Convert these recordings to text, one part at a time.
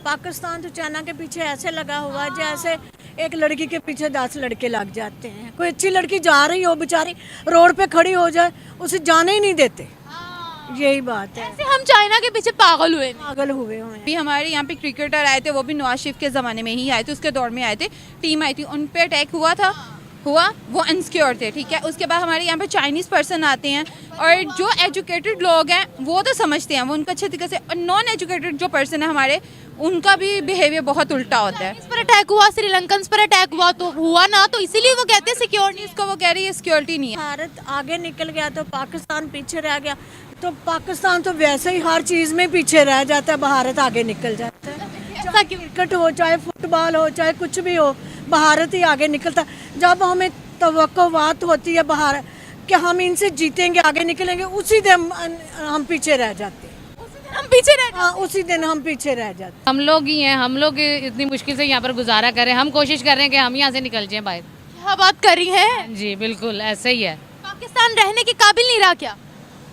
पाकिस्तान तो चाइना के पीछे ऐसे लगा हुआ है जैसे एक लड़की के पीछे 10 लड़के लग जाते हैं। कोई अच्छी लड़की जा रही हो बेचारी रोड पे खड़ी हो जाए उसे जाने ही नहीं देते। यही बात है। ऐसे हम चाइना के पीछे पागल हुए हैं। पागल हुए हैं। भी हमारे यहाँ पे क्रिकेटर आए थे, वो भी नवाज शरीफ के ज़माने में ही आए थे, उसके दौर में आए थे, टीम आई थी, उन पे अटैक हुआ था, वो इनसिक्योर थे, ठीक है। उसके बाद हमारे यहाँ पे चाइनीज़ पर्सन आते हैं और जो एजुकेटेड लोग हैं वो तो समझते हैं, वो उनको अच्छे तरीके से, और नॉन एजुकेटेड जो पर्सन है हमारे, उनका भी बिहेवियर बहुत उल्टा होता है। इस पर अटैक हुआ, श्रीलंकन पर अटैक हुआ तो हुआ ना, तो इसीलिए वो कहते हैं सिक्योरिटी। इसको वो कह रही है सिक्योरिटी नहीं है। भारत आगे निकल गया तो पाकिस्तान पीछे रह गया, तो पाकिस्तान तो वैसे ही हर चीज में पीछे रह जाता है, भारत आगे निकल जाता है। चाहे क्रिकेट हो, चाहे फुटबॉल हो, चाहे कुछ भी हो, भारत ही आगे निकलता है। जब हमें तवक्कुवात होती है बाहर कि हम इनसे जीतेंगे, आगे निकलेंगे, उसी दिन हम पीछे रह जाते हैं। हम पीछे रह हाँ, उसी दिन हम पीछे रह जाते हैं। हम लोग ही हैं, हम लोग इतनी मुश्किल से यहाँ पर गुजारा करें, हम कोशिश कर रहे हैं कि हम यहाँ से निकल जाएं बाहर। क्या बात कर रही हैं? जी बिल्कुल ऐसे ही है। पाकिस्तान रहने के काबिल नहीं रहा क्या?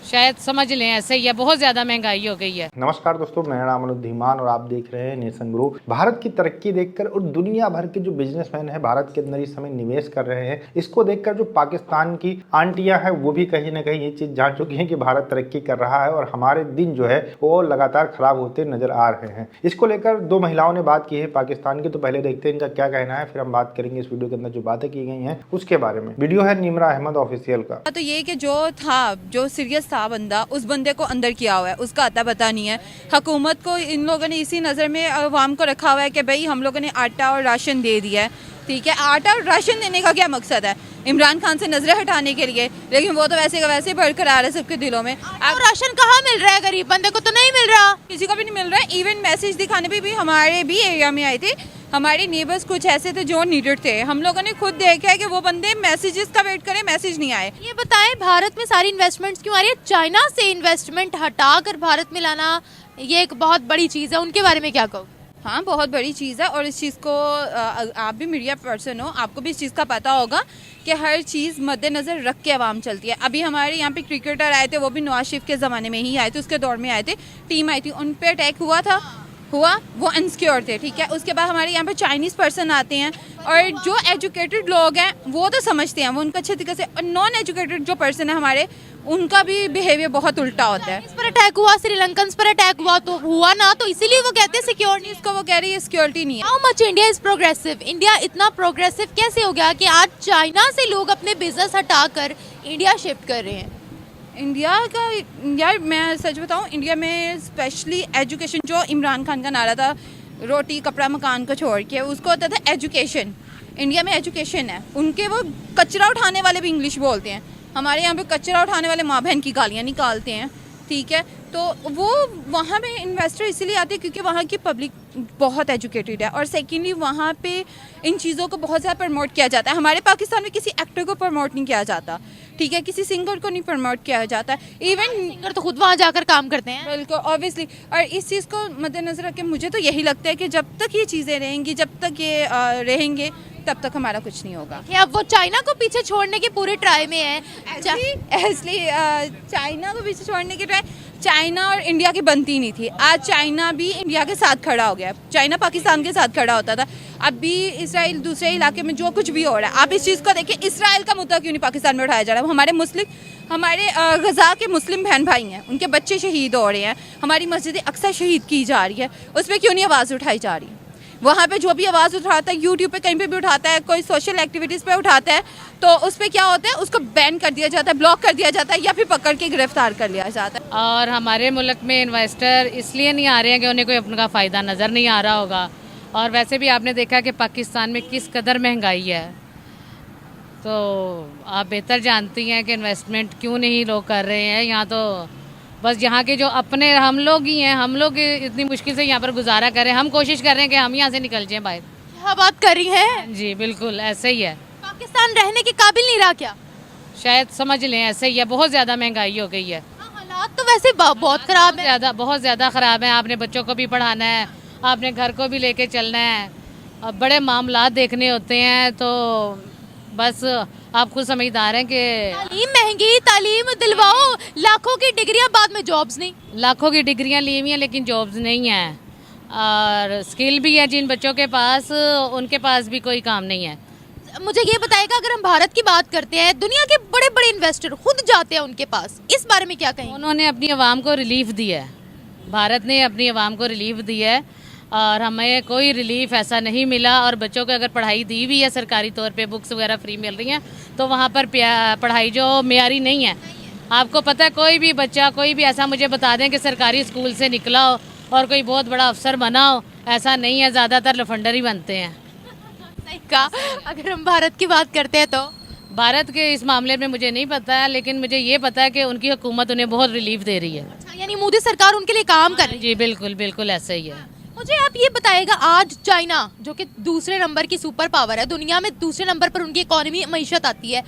शायद समझ लें ऐसे ही है, बहुत ज़्यादा महंगाई हो गई है। नमस्कार दोस्तों, मेरा नाम अनुज धीमान और आप देख रहे हैं नेशन ग्रुप। भारत की तरक्की देखकर और दुनिया भर के जो बिजनेसमैन हैं भारत के अंदर इस समय निवेश कर रहे हैं, इसको देखकर जो पाकिस्तान की आंटियां हैं वो भी कहीं ना कहीं ये चीज़ जान चुकी हैं कि भारत तरक्की कर रहा है और हमारे दिन जो है वो लगातार खराब होते नजर आ रहे हैं। इसको लेकर दो महिलाओं ने बात की है पाकिस्तान की, तो पहले देखते हैं इनका क्या कहना है, फिर हम बात करेंगे इस वीडियो के अंदर जो बातें की गई हैं उसके बारे में। वीडियो है निमरा अहमद ऑफिशियल का। तो ये कि जो सीरियस था बंदा, उस बंदे को अंदर किया हुआ है, उसका अता पता नहीं है। हुकूमत को इन लोगों ने इसी नज़र में अवाम को रखा हुआ है कि भाई हम लोगों ने आटा और राशन दे दिया है, ठीक है। आटा और राशन देने का क्या मकसद है? इमरान खान से नजरें हटाने के लिए, लेकिन वो तो वैसे का वैसे बरकरार है सबके दिलों में। अब राशन कहाँ मिल रहा है? गरीब बंदे को तो नहीं मिल रहा, किसी को भी नहीं मिल रहा है। इवन मैसेज दिखाने पे भी हमारे भी एरिया में आए थे, हमारे नेबर्स कुछ ऐसे थे जो नीडेड थे। हम लोगों ने खुद देखा है कि वो बंदे मैसेजेस का वेट करें, मैसेज नहीं आए। ये बताएं भारत में सारी इन्वेस्टमेंट्स क्यों आ रही है? चाइना से इन्वेस्टमेंट हटा कर भारत में लाना ये एक बहुत बड़ी चीज़ है, उनके बारे में क्या कहो? हाँ, बहुत बड़ी चीज़ है और इस चीज़ को आप भी मीडिया पर्सन हो, आपको भी इस चीज़ का पता होगा कि हर चीज़ मद्देनज़र रख के आवाम चलती है। अभी हमारे यहाँ पे क्रिकेटर आए थे, वो भी नवाज शरीफ के ज़माने में ही आए थे, उसके दौर में आए थे, टीम आई थी, उन पे अटैक हुआ था, वो इनसिक्योर थे, ठीक है। उसके बाद हमारे यहाँ पे चाइनीज़ पर्सन आते हैं और जो एजुकेटेड लोग हैं वो तो समझते हैं, वो उनको अच्छे तरीके से, और नॉन एजुकेटेड जो पर्सन है हमारे, उनका भी बिहेवियर बहुत उल्टा होता है। इस पर अटैक हुआ, श्रीलंकन पर अटैक हुआ तो हुआ ना, तो इसीलिए वो कहते हैं सिक्योरिटी। इसको वो कह रही है सिक्योरिटी नहीं है। How much India is progressive? India इतना प्रोग्रेसिव कैसे हो गया कि आज चाइना से लोग अपने बिजनेस हटाकर इंडिया शिफ्ट कर रहे हैं? इंडिया का, यार मैं सच बताऊं, इंडिया में स्पेशली एजुकेशन, जो इमरान खान का नारा था रोटी कपड़ा मकान को छोड़ के, उसको होता था एजुकेशन। इंडिया में एजुकेशन है, उनके वो कचरा उठाने वाले भी इंग्लिश बोलते हैं, हमारे यहाँ पे कचरा उठाने वाले माँ बहन की गालियाँ निकालते हैं, ठीक है। तो वो वहाँ पे इन्वेस्टर इसीलिए आते हैं क्योंकि वहाँ की पब्लिक बहुत एजुकेटेड है, और सेकेंडली वहाँ पे इन चीज़ों को बहुत ज़्यादा प्रमोट किया जाता है। हमारे पाकिस्तान में किसी एक्टर को प्रमोट नहीं किया जाता, ठीक है, किसी सिंगर को नहीं प्रमोट किया जाता, इवन सिंगर तो खुद वहाँ जाकर काम करते हैं। बिल्कुल ऑब्वियसली। और इस चीज़ को मद्देनजर रख के मुझे तो यही लगता है कि जब तक ये चीज़ें रहेंगी, जब तक ये रहेंगे, तब तक हमारा कुछ नहीं होगा। कि अब वो चाइना को पीछे छोड़ने की पूरे ट्राई में है। इसलिए चाइना को पीछे छोड़ने की ट्राई, चाइना और इंडिया की बनती नहीं थी। आज चाइना भी इंडिया के साथ खड़ा हो गया, चाइना पाकिस्तान के साथ खड़ा होता था, अब भी इसराइल दूसरे इलाके में जो कुछ भी हो रहा है, आप इस चीज़ को देखिए, इसराइल का मुद्दा क्यों नहीं पाकिस्तान में उठाया जा रहा है? हमारे गज़ा के मुस्लिम बहन भाई हैं, उनके बच्चे शहीद हो रहे हैं, हमारी मस्जिद अक्सर शहीद की जा रही है, उस पर क्यों नहीं आवाज़ उठाई जा रही? वहाँ पे जो भी आवाज़ उठाता है, यूट्यूब पे कहीं पे भी उठाता है, कोई सोशल एक्टिविटीज़ पे उठाता है, तो उस पर क्या होता है, उसको बैन कर दिया जाता है, ब्लॉक कर दिया जाता है, या फिर पकड़ के गिरफ्तार कर लिया जाता है। और हमारे मुल्क में इन्वेस्टर इसलिए नहीं आ रहे हैं कि उन्हें कोई अपना फ़ायदा नज़र नहीं आ रहा होगा, और वैसे भी आपने देखा कि पाकिस्तान में किस कदर महंगाई है, तो आप बेहतर जानती हैं कि इन्वेस्टमेंट क्यों नहीं लोग कर रहे हैं। यहाँ तो बस यहाँ के जो अपने हम लोग ही हैं, हम लोग इतनी मुश्किल से यहाँ पर गुजारा करें, हम कोशिश कर रहे हैं कि हम यहाँ से निकल जाएं बाहर। क्या बात कर रही हैं? जी बिल्कुल ऐसे ही है। पाकिस्तान रहने के काबिल नहीं रहा क्या? शायद समझ लें ऐसे ही है, बहुत ज़्यादा महंगाई हो गई है। हालात तो वैसे बहुत खराब है, बहुत ज़्यादा ख़राब है। आपने बच्चों को भी पढ़ाना है, आपने घर को भी लेके चलना है, अब बड़े मामलात देखने होते हैं, तो बस आप खुद समझदार हैं कि तालीम महंगी, तालीम दिलवाओ, लाखों की डिग्रियां बाद में जॉब्स नहीं। लाखों की डिग्रियां ली हुई हैं लेकिन जॉब्स नहीं हैं, और स्किल भी है जिन बच्चों के पास, उनके पास भी कोई काम नहीं है। मुझे ये बताएगा, अगर हम भारत की बात करते हैं, दुनिया के बड़े बड़े इन्वेस्टर खुद जाते हैं उनके पास, इस बारे में क्या कहेंगे? उन्होंने अपनी आवाम को रिलीफ दिया है, भारत ने अपनी आवाम को रिलीफ दिया है और हमें कोई रिलीफ ऐसा नहीं मिला। और बच्चों को अगर पढ़ाई दी भी है सरकारी तौर पे, बुक्स वगैरह फ्री मिल रही हैं, तो वहाँ पर पढ़ाई जो मेयारी नहीं है। आपको पता है, कोई भी बच्चा, कोई भी ऐसा मुझे बता दें कि सरकारी स्कूल से निकला हो और कोई बहुत बड़ा अफसर बना हो, ऐसा नहीं है। ज़्यादातर लफंडर ही बनते हैं। सही कहा। अगर हम भारत की बात करते हैं तो भारत के इस मामले में मुझे नहीं पता है, लेकिन मुझे ये पता है कि उनकी हुकूमत उन्हें बहुत रिलीफ दे रही है। अच्छा, यानी मोदी सरकार उनके लिए काम कर रही है। जी बिल्कुल बिल्कुल ऐसा ही है। मुझे आप ये बताएगा, आज चाइना जो कि दूसरे नंबर की सुपर पावर है दुनिया में, दूसरे नंबर पर उनकी इकोनॉमी मईशत आती है,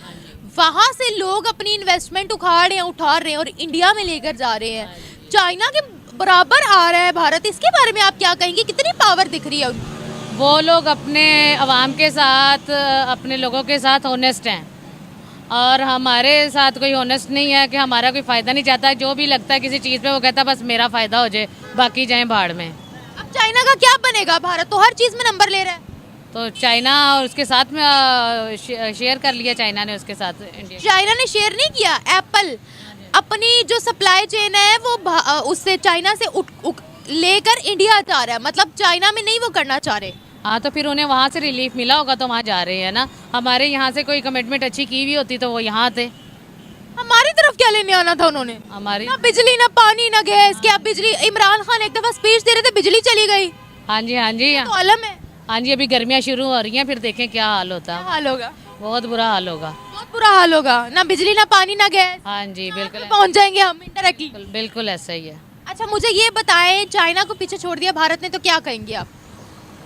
वहाँ से लोग अपनी इन्वेस्टमेंट उठा रहे हैं और इंडिया में लेकर जा रहे हैं। चाइना के बराबर आ रहा है भारत, इसके बारे में आप क्या कहेंगे? कितनी पावर दिख रही है उनकी? वो लोग अपने अवाम के साथ, अपने लोगों के साथ ऑनेस्ट हैं और हमारे साथ कोई ऑनेस्ट नहीं है कि हमारा कोई फ़ायदा नहीं चाहता। जो भी लगता है किसी चीज़ पे वो कहता है बस मेरा फ़ायदा हो जाए, बाकी जाएं भाड़ में। अब चाइना का क्या बनेगा? भारत तो हर चीज़ में नंबर ले रहा है। तो चाइना और उसके साथ में शेयर कर लिया चाइना ने उसके साथ इंडिया। चाइना ने शेयर नहीं किया। एप्पल अपनी जो सप्लाई चेन है वो उससे चाइना से लेकर इंडिया जा रहा है, मतलब चाइना में नहीं वो करना चाह रहे। हाँ, तो फिर उन्हें वहाँ से रिलीफ मिला होगा तो वहाँ जा रहे हैं ना। हमारे यहाँ से कोई कमिटमेंट अच्छी की हुई होती तो वो यहाँ आते। हमारी तरफ क्या लेने आना था उन्होंने? हमारी ना बिजली, ना पानी, ना गैस। क्या बिजली? इमरान खान एक दफा स्पीच दे रहे थे, बिजली चली गई। हाँ जी हाँ जी तो आलम है। हाँ जी, अभी गर्मियाँ शुरू हो रही हैं, फिर देखें क्या हाल होता क्या है। हाल होगा? बहुत बुरा हाल होगा। बहुत बुरा हाल होगा। ना बिजली, ना पानी, ना गैस। हाँ जी बिल्कुल पहुंच जाएंगे हम इंटरकी। बिल्कुल ऐसा ही है। अच्छा, मुझे ये बताएं, चाइना को पीछे छोड़ दिया भारत ने, तो क्या कहेंगे आप?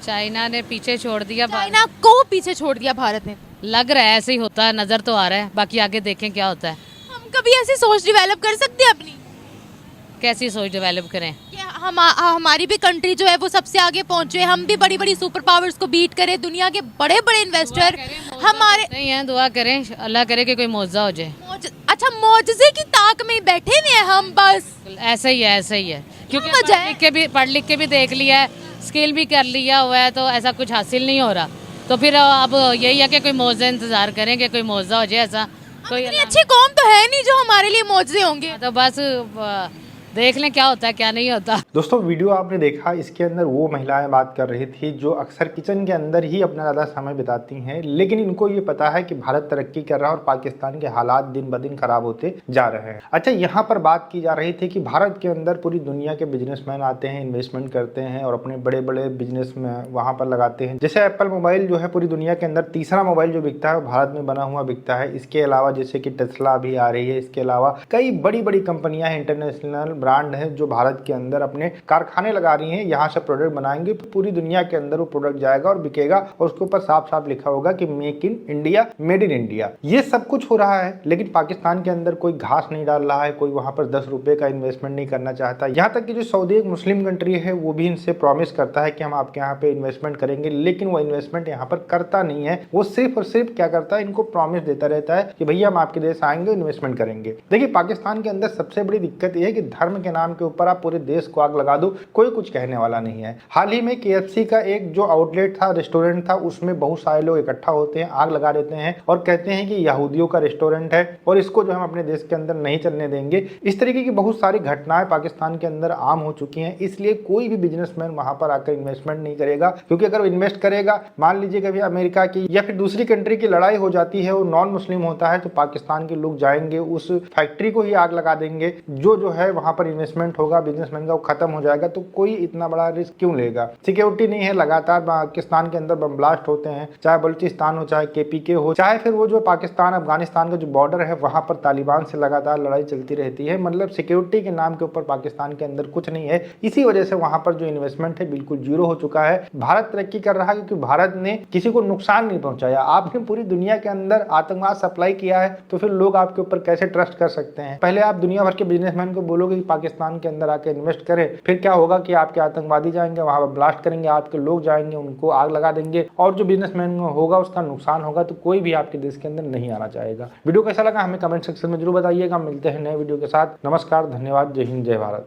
चाइना ने पीछे छोड़ दिया चाइना को पीछे छोड़ दिया भारत ने। लग रहा है ऐसे ही होता है, नज़र तो आ रहा है, बाकी आगे देखें क्या होता है। हम कभी ऐसी सोच डेवलप कर सकते हैं अपनी? कैसी सोच डेवलप करें? कि हमारी भी कंट्री जो है वो सबसे आगे पहुंचे, हम भी बड़ी बड़ी सुपर पावर्स को बीट करें, दुनिया के बड़े बड़े इन्वेस्टर हमारे नहीं है। दुआ करें, अल्लाह करे कि कोई मौजा हो जाए। अच्छा, मौजज़े की ताक में बैठे हुए हैं हम बस। ऐसा ही है, ऐसा ही है। क्योंकि मजा है? पढ़ लिख के भी देख लिया है, स्किल भी कर लिया हुआ है, तो ऐसा कुछ हासिल नहीं हो रहा। तो फिर अब यही है कि कोई मौजा इंतजार करें कि कोई मौजा हो जाए। ऐसा कोई इतनी अच्छी कौम तो है नहीं जो हमारे लिए मौजज़े होंगे। तो बस देख लें क्या होता है क्या नहीं होता। दोस्तों, वीडियो आपने देखा, इसके अंदर वो महिलाएं बात कर रही थी जो अक्सर किचन के अंदर ही अपना ज़्यादा समय बिताती हैं, लेकिन इनको ये पता है कि भारत तरक्की कर रहा है और पाकिस्तान के हालात दिन ब दिन खराब होते जा रहे हैं। अच्छा, यहाँ पर बात की जा रही थी कि भारत के अंदर पूरी दुनिया के बिजनेसमैन आते हैं, इन्वेस्टमेंट करते हैं और अपने बड़े बड़े बिजनेस में वहाँ पर लगाते हैं। जैसे एप्पल मोबाइल जो है पूरी दुनिया के अंदर तीसरा मोबाइल जो बिकता है वो भारत में बना हुआ बिकता है। इसके अलावा जैसे कि टेस्ला भी आ रही है, इसके अलावा कई बड़ी बड़ी कंपनियां हैं, इंटरनेशनल ब्रांड हैं जो भारत के अंदर अपने कारखाने लगा रही हैं, यहाँ से प्रोडक्ट बनाएंगे, पूरी दुनिया के अंदर वो प्रोडक्ट जाएगा और बिकेगा और उसके ऊपर साफ साफ लिखा होगा कि make in India, made in India. ये सब कुछ हो रहा है, लेकिन पाकिस्तान के अंदर कोई घास नहीं डाल रहा है, कोई वहां पर 10 रुपए का इन्वेस्टमेंट नहीं करना चाहता। यहाँ तक कि जो सऊदी एक मुस्लिम कंट्री है वो भी इनसे प्रॉमिस करता है कि हम आपके यहाँ पे इन्वेस्टमेंट करेंगे, लेकिन वो इन्वेस्टमेंट यहाँ पर करता नहीं है। वो सिर्फ और सिर्फ क्या करता है, इनको प्रॉमिस देता रहता है कि भैया हम आपके देश आएंगे, इन्वेस्टमेंट करेंगे। देखिए, पाकिस्तान के अंदर सबसे बड़ी दिक्कत यह है कि धर्म के नाम के ऊपर आप पूरे देश को आग लगा दो, कोई कुछ कहने वाला नहीं है। हाल ही में KFC का एक जो आउटलेट था, रेस्टोरेंट था, उसमें बहुत सारे लोग इकट्ठा होते हैं, आग लगा देते हैं और कहते हैं कि यहूदियों का रेस्टोरेंट है और इसको जो हम अपने देश के अंदर नहीं चलने देंगे। इस तरीके की बहुत सारी घटनाएं पाकिस्तान के अंदर आम हो चुकी हैं, इसलिए कोई भी बिजनेसमैन वहां पर आकर इन्वेस्टमेंट नहीं करेगा, क्योंकि अगर वो इन्वेस्ट करेगा, मान लीजिए कभी अमेरिका की या फिर दूसरी कंट्री की लड़ाई हो जाती है, वो नॉन मुस्लिम होता है, तो पाकिस्तान के लोग जाएंगे, उस फैक्ट्री को ही आग लगा देंगे, जो है वहां पर इन्वेस्टमेंट होगा बिजनेसमैन का वो खत्म हो जाएगा। तो कोई इतना बड़ा रिस्क क्यों लेगा? सिक्योरिटी नहीं है, लगातार पाकिस्तान के अंदर बम ब्लास्ट होते हैं, चाहे बलूचिस्तान हो, चाहे KPK हो, चाहे फिर वो जो पाकिस्तान अफगानिस्तान का जो बॉर्डर है वहां पर तालिबान से लगातार लड़ाई चलती रहती है। मतलब सिक्योरिटी के नाम के ऊपर पाकिस्तान के अंदर कुछ नहीं है। इसी वजह से वहां पर जो इन्वेस्टमेंट है बिल्कुल जीरो हो चुका है। भारत तरक्की कर रहा है क्योंकि भारत ने किसी को नुकसान नहीं पहुंचाया। आपने पूरी दुनिया के अंदर आतंकवाद सप्लाई किया है, तो फिर लोग आपके ऊपर कैसे ट्रस्ट कर सकते हैं? पहले आप दुनिया भर के बिजनेसमैन को बोलोगे कि पाकिस्तान के अंदर आके इन्वेस्ट करें, फिर क्या होगा कि आपके आतंकवादी जाएंगे, वहां पर ब्लास्ट करेंगे, आपके लोग जाएंगे, उनको आग लगा देंगे और जो बिजनेसमैन होगा उसका नुकसान होगा। तो कोई भी आपके देश के अंदर नहीं आना चाहेगा। वीडियो कैसा लगा हमें कमेंट सेक्शन में जरूर बताइएगा। मिलते हैं नए वीडियो के साथ। नमस्कार, धन्यवाद, जय हिंद, जय भारत।